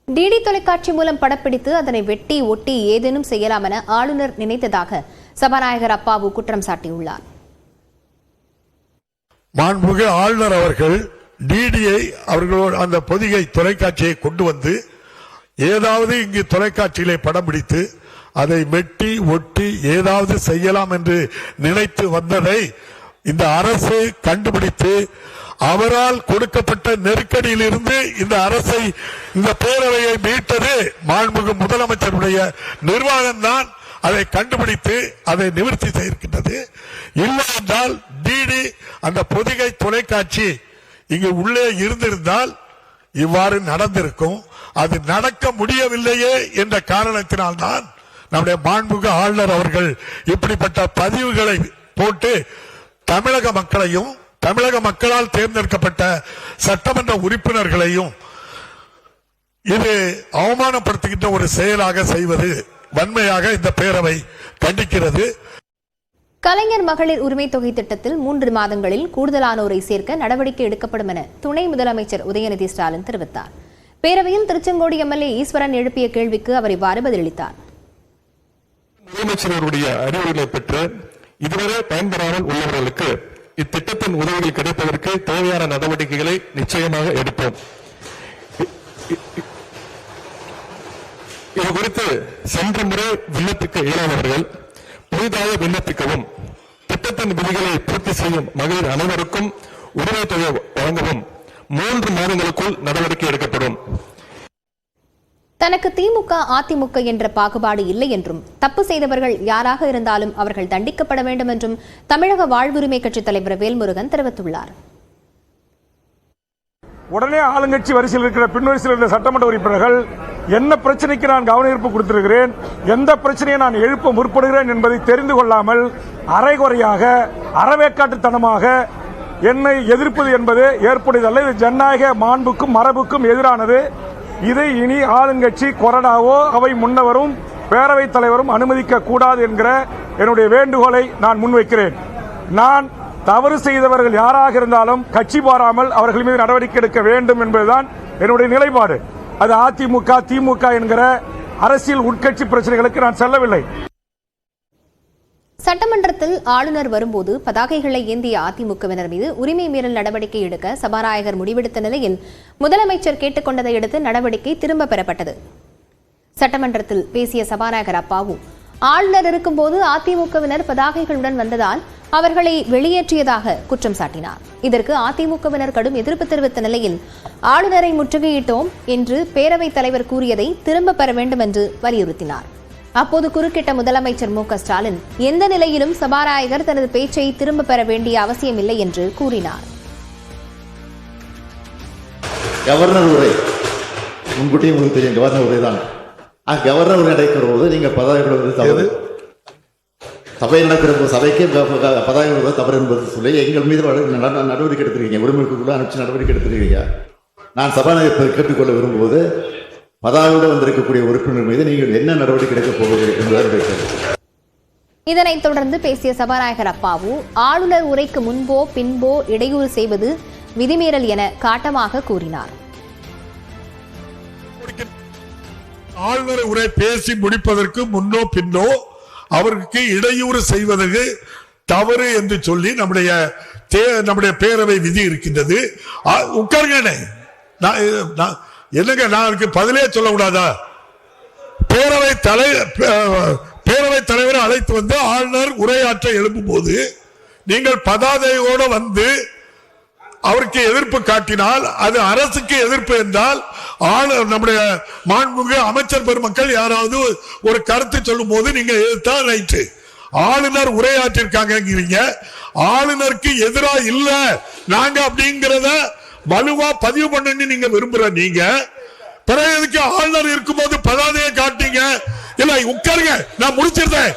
DD தொலைக்காட்சி மூலம் படப்பிடித்து அதனை வெட்டி ஒட்டி ஏதேனும் செய்யலாம் என ஆளுநர் நினைத்ததாக சபாநாயகர் அப்பாவு குற்றம் சாட்டியுள்ளார். மாண்புமிகு ஆளுநர் அவர்கள் டிடியை அவர்களோடு அந்த பொதிகை தொலைக்காட்சியை கொண்டு வந்து ஏதாவது இங்கு தொலைக்காட்சியிலே படம் பிடித்து அதை வெட்டி ஒட்டி ஏதாவது செய்யலாம் என்று நினைத்து வந்ததை இந்த அரசு கண்டுபிடித்து அவரால் கொடுக்கப்பட்ட நெருக்கடியில் இருந்து இந்த அரசை இந்த பேரவையை மீட்டது மாண்புமிகு முதலமைச்சருடைய நிர்வாகம் தான் அதை கண்டுபிடித்து அதை நிவர்த்தி செய்திருக்கின்றது. இல்லை என்றால் டிடி அந்த பொதிகை தொலைக்காட்சி இங்கு உள்ளே இருந்திருந்தால் இவ்வாறு நடந்திருக்கும். அது நடக்க முடியவில்லையே என்ற காரணத்தினால்தான் நம்முடைய மாண்புமிகு ஆளுநர் அவர்கள் இப்படிப்பட்ட பதிவுகளை போட்டு தமிழக மக்களையும் தமிழக மக்களால் தேர்ந்தெடுக்கப்பட்ட சட்டமன்ற உறுப்பினர்களையும் இது அவமானப்படுத்துகின்ற ஒரு செயலாக செய்வது வன்மையாக இந்த பேரவை கண்டிக்கிறது. கலைஞர் மகளிர் உரிமை தொகை திட்டத்தில் 3 மாதங்களில் கூடுதலானோரை சேர்க்க நடவடிக்கை எடுக்கப்படும் என துணை முதலமைச்சர் உதயநிதி ஸ்டாலின் தெரிவித்தார். பேரவையில் திருச்செங்கோடு எம்எல்ஏ ஈஸ்வரன் எழுப்பிய கேள்விக்கு அவர் இவ்வாறு பதிலளித்தார். முதலமைச்சருடைய அறிவுரைகளை பெற்று இதுவரை பயன்பெறாமல் உள்ளவர்களுக்கு இத்திட்டத்தின் உதவிகள் கிடைப்பதற்கு தேவையான நடவடிக்கைகளை நிச்சயமாக எடுப்போம். இது குறித்து சென்ற முறை விண்ணப்பிக்க இயலாதவர்கள் புதிதாக விண்ணப்பிக்கவும் திட்டத்தின் விதிகளை பூர்த்தி செய்யும் மகளிர் அனைவருக்கும் உரிமை தொகை வழங்கவும் 3 மாதங்களுக்குள் நடவடிக்கை எடுக்கப்படும். தனக்கு திமுக அதிமுக என்ற பாகுபாடு இல்லை என்றும் தப்பு செய்தவர்கள் யாராக இருந்தாலும் அவர்கள் தண்டிக்கப்பட வேண்டும் என்றும் தமிழக வாழ்வுரிமை கட்சித் தலைவர் வேல்முருகன் தெரிவித்துள்ளார். உடனே ஆளுங்கட்சி வரிசையில் இருக்கிற பின்வரிசையில் இருந்த சட்டமன்ற உறுப்பினர்கள் என்ன பிரச்சனைக்கு நான் கவனிப்பு கொடுத்திருக்கிறேன், எந்த பிரச்சனையை நான் எழுப்ப முற்படுகிறேன் என்பதை தெரிந்து கொள்ளாமல் அரைகுறையாக அறவேக்காட்டுத்தனமாக என்னை எதிர்ப்பது என்பது ஏற்புடையதல்ல. இது ஜனநாயக மாண்புக்கும் மரபுக்கும் எதிரானது. இதை இனி ஆளுங்கட்சி கொறடாவோ அவை முன்னவரும் பேரவைத் தலைவரும் அனுமதிக்க கூடாது என்கிற என்னுடைய வேண்டுகோளை நான் முன்வைக்கிறேன். நான் தவறு செய்தவர்கள் யாராக இருந்தாலும் கட்சி பாராமல் அவர்கள் மீது நடவடிக்கை எடுக்க வேண்டும் என்பதுதான் என்னுடைய நிலைப்பாடு. அது அதிமுக திமுக என்கிற அரசியல் உட்கட்சி பிரச்சனைகளுக்கு நான் செல்லவில்லை. சட்டமன்றத்தில் ஆளுநர் வரும்போது பதாகைகளை ஏந்திய அதிமுகவினர் மீது உரிமை மீறல் நடவடிக்கை எடுக்க சபாநாயகர் முடிவெடுத்த நிலையில் முதலமைச்சர் கேட்டுக் கொண்டதை அடுத்து நடவடிக்கை திரும்ப பெறப்பட்டது. சட்டமன்றத்தில் பேசிய சபாநாயகர் அப்பாவு ஆளுநர் இருக்கும்போது அதிமுகவினர் பதாகைகளுடன் வந்ததால் அவர்களை வெளியேற்றியதாக குற்றம் சாட்டினார். இதற்கு அதிமுகவினர் கடும் எதிர்ப்பு தெரிவித்த நிலையில் ஆளுநரை முற்றுகையிட்டோம் என்று பேரவைத் தலைவர் கூறியதை திரும்ப பெற வேண்டும் என்று வலியுறுத்தினார். அப்போது குறுக்கிட்ட முதலமைச்சர் மு க ஸ்டாலின் எந்த நிலையிலும் சபாநாயகர் தனது பேச்சை திரும்ப பெற வேண்டிய அவசியம் இல்லை என்று கூறினார். கவர்னர் உரை முன்கூட்டியே உங்களுக்கு தெரியும், கவர்னர் உரை தான். கவர்னர் உரை நடைபெற போது நீங்க பதாகை தவறு, சபை நடக்கிற போது சபைக்கு பதாகை தவறு என்பது சொல்லி எங்கள் மீது நடவடிக்கை எடுத்திருக்கீங்க, உரிமைக்குள்ள அனுப்பிச்சு நடவடிக்கை எடுத்திருக்கீங்க. நான் சபாநாயகர் கேட்டுக்கொள்ள விரும்புவது பதாகையோடு வந்திருக்கக்கூடிய உறுப்பினர் மீது நீங்கள் என்ன நடவடிக்கை எடுக்கப் போகிறீர்கள் என்பதை. இதனைத் தொடர்ந்து பேசிய சபாநாயகர் அப்பாவு ஆளுநர் உரைக்கு முன்போ பின்போ இடையூறு செய்வது விதிமீறல் என காட்டமாக கூறினார். ஆளுநர் உரை பேசி முடிப்பதற்கு முன்னோ பின்னோ அவருக்கு இடையூறு செய்வதற்கு தவறு என்று சொல்லி நம்முடைய பேரவை விதி இருக்கின்றது. உட்காருங்க, என்னங்க நான் பதிலே சொல்லக்கூடாதா? பேரவைத் தலைவரை அழைத்து வந்து ஆளுநர் உரையாற்ற எழுப்பும் போது நீங்கள் பதாதையோடு வந்து அவருக்கு எதிர்ப்பு காட்டினால் அது அரசுக்கு எதிர்ப்பு என்றால் நம்முடைய மாண்புமிகு அமைச்சர் பெருமக்கள் யாராவது ஒரு கருத்து சொல்லும் போது நீங்க எதிர்த்தா ரைட்டு. ஆளுநர் உரையாற்றிருக்காங்க, ஆளுநருக்கு எதிராக இல்ல நாங்க அப்படிங்கிறத வலுவா பதிவு பண்ணு நீங்க விரும்புற நீங்க பிறகு ஆளுநர் இருக்கும்போது பதாதையை காட்டீங்க. இல்ல உட்காருங்க, நான் முடிச்சிருந்தேன்.